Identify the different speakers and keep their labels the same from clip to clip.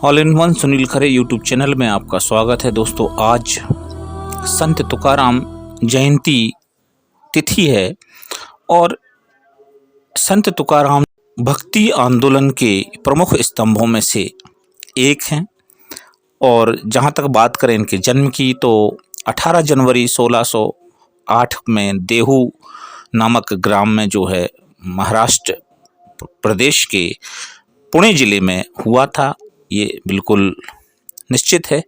Speaker 1: All in one Sunil Khare YouTube channel में आपका स्वागत है। दोस्तों, आज संत तुकाराम जयंती तिथि है और संत तुकाराम भक्ति आंदोलन के प्रमुख स्तंभों में से एक हैं। और जहाँ तक बात करें इनके जन्म की, तो 18 जनवरी 1608 में देहू नामक ग्राम में जो है महाराष्ट्र प्रदेश के पुणे ज़िले में हुआ था। ये बिल्कुल निश्चित है।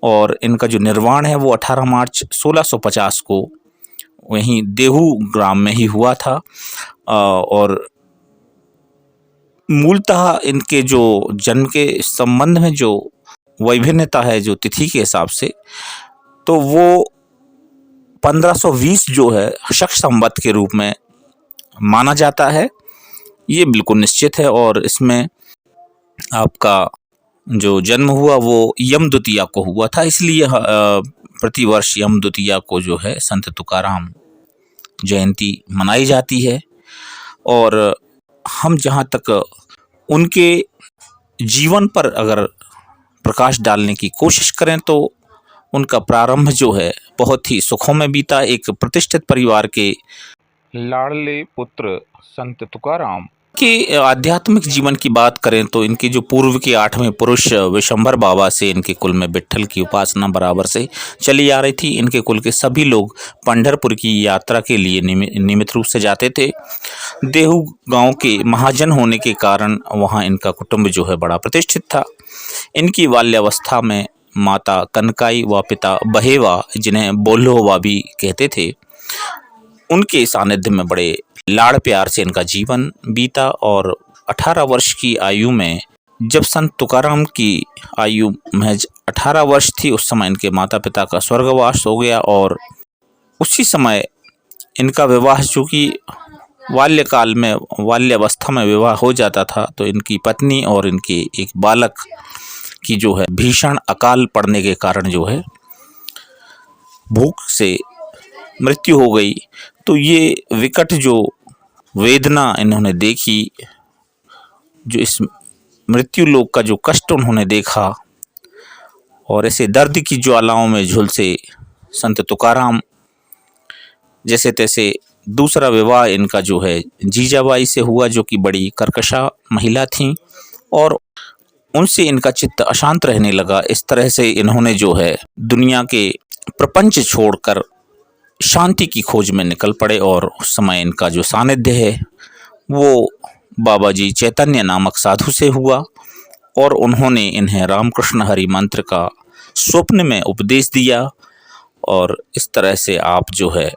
Speaker 1: और इनका जो निर्वाण है वो 18 मार्च 1650 को वहीं देहू ग्राम में ही हुआ था। और मूलतः इनके जो जन्म के संबंध में जो वैभिन्नता है जो तिथि के हिसाब से, तो वो 1520 जो है शक संवत के रूप में माना जाता है। ये बिल्कुल निश्चित है। और इसमें आपका जो जन्म हुआ वो यम द्वितीया को हुआ था, इसलिए प्रतिवर्ष यम द्वितीया को जो है संत तुकाराम जयंती मनाई जाती है। और हम जहाँ तक उनके जीवन पर अगर प्रकाश डालने की कोशिश करें तो उनका प्रारंभ जो है बहुत ही सुखों में बीता। एक प्रतिष्ठित परिवार के लाडले पुत्र संत तुकाराम के आध्यात्मिक जीवन की बात करें तो इनके जो पूर्व के 8वें पुरुष विशंबर बाबा से इनके कुल में विट्ठल की उपासना बराबर से चली आ रही थी। इनके कुल के सभी लोग पंढरपुर की यात्रा के लिए नियमित रूप से जाते थे। देहू गांव के महाजन होने के कारण वहां इनका कुटुंब जो है बड़ा प्रतिष्ठित था। इनकी बाल्यावस्था में माता कनकाई व पिता बहेवा, जिन्हें बोल्होवा भी कहते थे, उनके सानिध्य में बड़े लाड़ प्यार से इनका जीवन बीता। और 18 वर्ष की आयु में, जब संत तुकाराम की आयु महज 18 वर्ष थी, उस समय इनके माता पिता का स्वर्गवास हो गया। और उसी समय इनका विवाह, चूँकि बाल्यकाल में बाल्यावस्था में विवाह हो जाता था, तो इनकी पत्नी और इनके एक बालक की जो है भीषण अकाल पड़ने के कारण जो है भूख से मृत्यु हो गई। तो ये विकट जो वेदना इन्होंने देखी, जो इस मृत्यु लोक का जो कष्ट उन्होंने देखा, और ऐसे दर्द की ज्वालाओं में झुलसे संत तुकाराम जैसे तैसे दूसरा विवाह इनका जो है जीजाबाई से हुआ, जो कि बड़ी कर्कशा महिला थीं, और उनसे इनका चित्त अशांत रहने लगा। इस तरह से इन्होंने जो है दुनिया के प्रपंच छोड़कर शांति की खोज में निकल पड़े। और उस समय इनका जो सानिध्य है वो बाबा जी चैतन्य नामक साधु से हुआ, और उन्होंने इन्हें रामकृष्ण हरि मंत्र का स्वप्न में उपदेश दिया। और इस तरह से आप जो है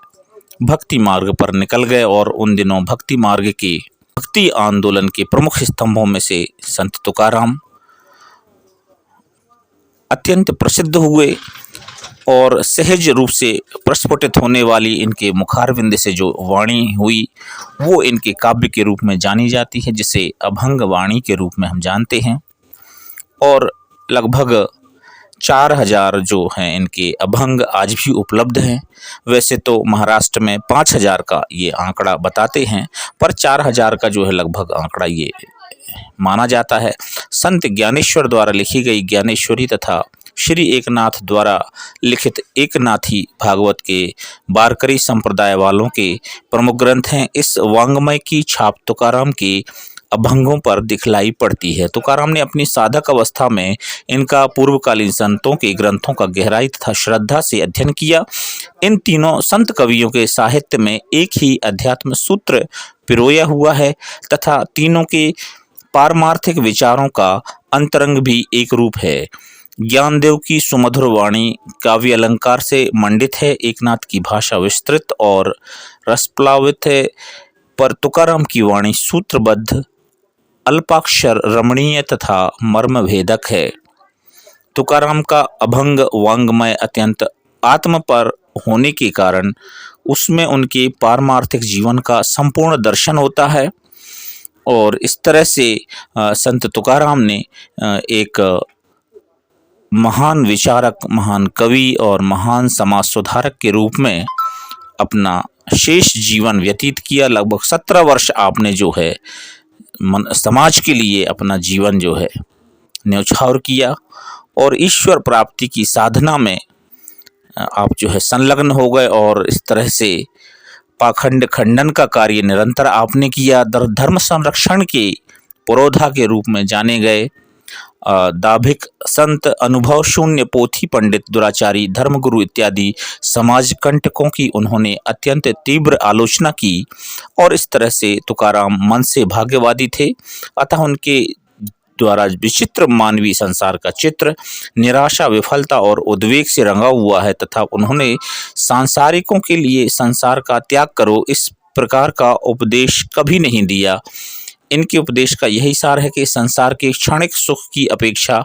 Speaker 1: भक्ति मार्ग पर निकल गए। और उन दिनों भक्ति मार्ग के भक्ति आंदोलन के प्रमुख स्तंभों में से संत तुकाराम अत्यंत प्रसिद्ध हुए। और सहज रूप से प्रस्फुटित होने वाली इनके मुखारविंद से जो वाणी हुई वो इनके काव्य के रूप में जानी जाती है, जिसे अभंग वाणी के रूप में हम जानते हैं। और लगभग 4000 जो हैं इनके अभंग आज भी उपलब्ध हैं। वैसे तो महाराष्ट्र में 5000 का ये आंकड़ा बताते हैं, पर 4000 का जो है लगभग आंकड़ा ये माना जाता है। संत ज्ञानेश्वर द्वारा लिखी गई ज्ञानेश्वरी तथा श्री एकनाथ द्वारा लिखित एकनाथी भागवत के वारकरी संप्रदाय वालों के प्रमुख ग्रंथ हैं। इस वांग्मय की छाप तुकाराम के अभंगों पर दिखलाई पड़ती है। तुकाराम ने अपनी साधक अवस्था में इनका पूर्वकालीन संतों के ग्रंथों का गहराई तथा श्रद्धा से अध्ययन किया। इन तीनों संत कवियों के साहित्य में एक ही अध्यात्म सूत्र पिरोया हुआ है तथा तीनों के पारमार्थिक विचारों का अंतरंग भी एक रूप है। ज्ञानदेव की सुमधुर वाणी काव्य अलंकार से मंडित है। एकनाथ की भाषा विस्तृत और रसप्लावित है, पर तुकाराम की वाणी सूत्रबद्ध, अल्पाक्षर, रमणीय तथा मर्मभेदक है। तुकाराम का अभंग वांग्मय अत्यंत आत्मपर होने के कारण उसमें उनके पारमार्थिक जीवन का संपूर्ण दर्शन होता है। और इस तरह से संत तुकाराम ने एक महान विचारक, महान कवि और महान समाज सुधारक के रूप में अपना शेष जीवन व्यतीत किया। लगभग 17 वर्ष आपने जो है समाज के लिए अपना जीवन जो है न्यौछावर किया और ईश्वर प्राप्ति की साधना में आप जो है संलग्न हो गए और इस तरह से पाखंड खंडन का कार्य निरंतर आपने किया। धर्म संरक्षण के पुरोधा के रूप में जाने गए। दाभिक संत, अनुभव शून्य पोथी पंडित, दुराचारी, धर्मगुरु इत्यादि समाज कंटकों की उन्होंने अत्यंत तीव्र आलोचना की और इस तरह से तुकाराम मन से भाग्यवादी थे। अतः उनके द्वारा विचित्र मानवीय संसार का चित्र निराशा, विफलता और उद्वेग से रंगा हुआ है तथा उन्होंने सांसारिकों के लिए संसार का त्याग करो इस प्रकार का उपदेश कभी नहीं दिया। इनके उपदेश का यही सार है कि संसार के क्षणिक सुख की अपेक्षा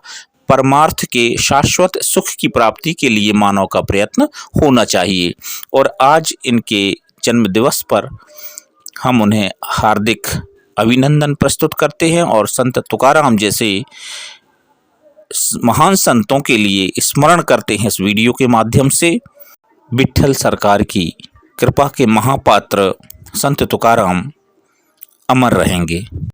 Speaker 1: परमार्थ के शाश्वत सुख की प्राप्ति के लिए मानव का प्रयत्न होना चाहिए। और आज इनके जन्म दिवस पर हम उन्हें हार्दिक अभिनंदन प्रस्तुत करते हैं और संत तुकाराम जैसे महान संतों के लिए स्मरण करते हैं इस वीडियो के माध्यम से। विट्ठल सरकार की कृपा के महापात्र संत तुकाराम अमर रहेंगे।